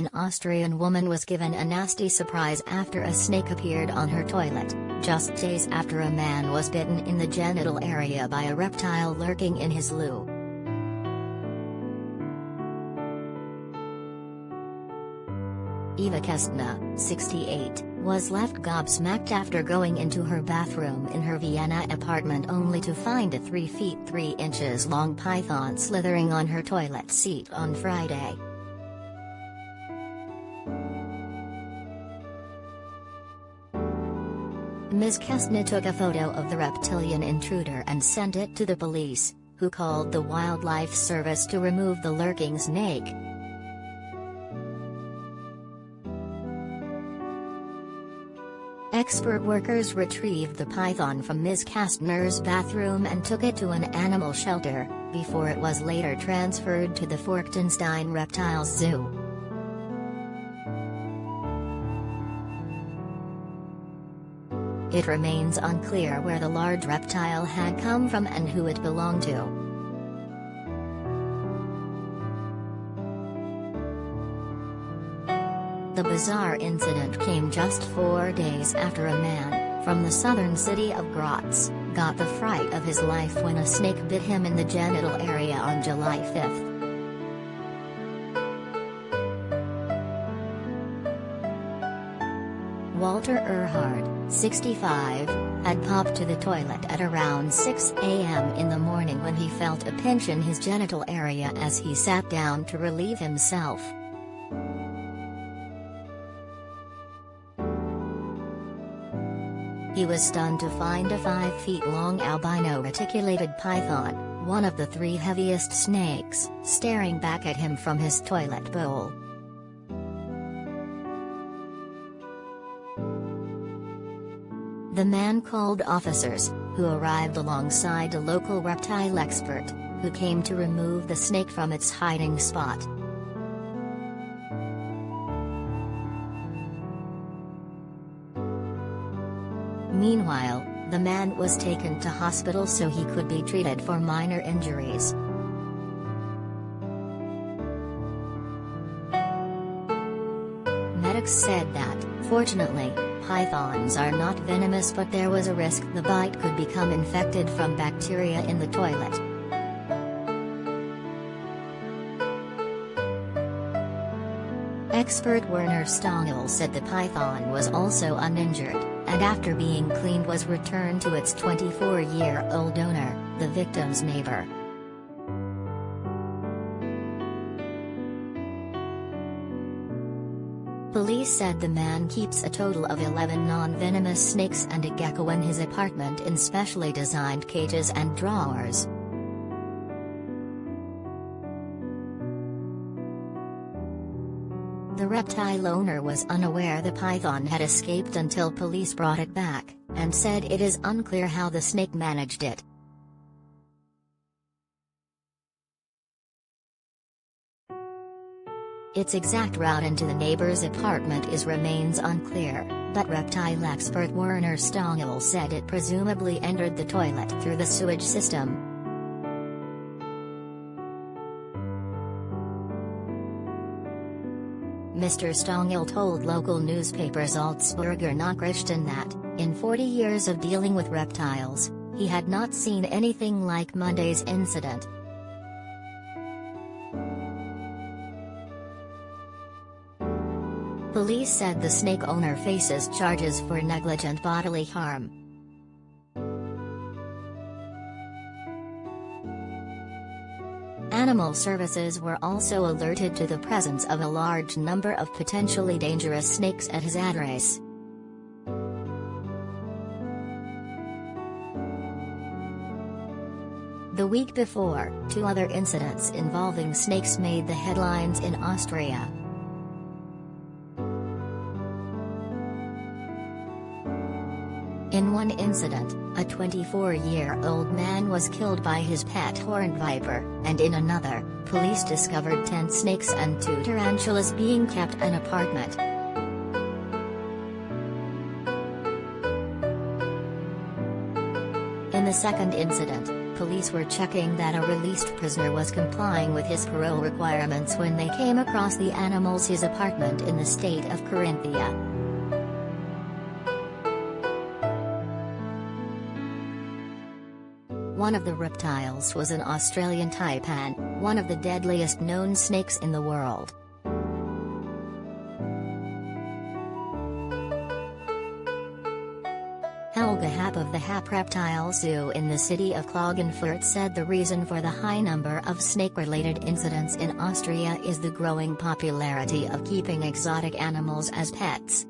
An Austrian woman was given a nasty surprise after a snake appeared on her toilet, just days after a man was bitten in the genital area by a reptile lurking in his loo. Eva Kastner, 68, was left gobsmacked after going into her bathroom in her Vienna apartment only to find a 3 feet 3 inches long python slithering on her toilet seat on Friday. Ms. Kastner took a photo of the reptilian intruder and sent it to the police, who called the wildlife service to remove the lurking snake. Expert workers retrieved the python from Ms. Kastner's bathroom and took it to an animal shelter, before it was later transferred to the Forchtenstein Reptiles Zoo. It remains unclear where the large reptile had come from and who it belonged to. The bizarre incident came just 4 days after a man, from the southern city of Graz, got the fright of his life when a snake bit him in the genital area on July 5. Walter Erhard, 65, had popped to the toilet at around 6 a.m. in the morning when he felt a pinch in his genital area as he sat down to relieve himself. He was stunned to find a 5 feet long albino reticulated python, one of the 3 heaviest snakes, staring back at him from his toilet bowl. The man called officers, who arrived alongside a local reptile expert, who came to remove the snake from its hiding spot. Meanwhile, the man was taken to hospital so he could be treated for minor injuries. Medics said that, fortunately, pythons are not venomous, but there was a risk the bite could become infected from bacteria in the toilet. Expert Werner Stangl said the python was also uninjured, and after being cleaned was returned to its 24-year-old owner, the victim's neighbor. Police said the man keeps a total of 11 non-venomous snakes and a gecko in his apartment in specially designed cages and drawers. The reptile owner was unaware the python had escaped until police brought it back, and said it is unclear how the snake managed it. Its exact route into the neighbor's apartment remains unclear, but reptile expert Werner Stangl said it presumably entered the toilet through the sewage system. Mr. Stangl told local newspaper Salzburger Nachrichten that, in 40 years of dealing with reptiles, he had not seen anything like Monday's incident. Police said the snake owner faces charges for negligent bodily harm. Animal services were also alerted to the presence of a large number of potentially dangerous snakes at his address. The week before, 2 other incidents involving snakes made the headlines in Austria. In one incident, a 24-year-old man was killed by his pet horned viper, and in another, police discovered 10 snakes and 2 tarantulas being kept in an apartment. In the second incident, police were checking that a released prisoner was complying with his parole requirements when they came across the animals his apartment in the state of Carinthia. One of the reptiles was an Australian taipan, one of the deadliest known snakes in the world. Helga Happ of the Happ Reptile Zoo in the city of Klagenfurt said the reason for the high number of snake-related incidents in Austria is the growing popularity of keeping exotic animals as pets.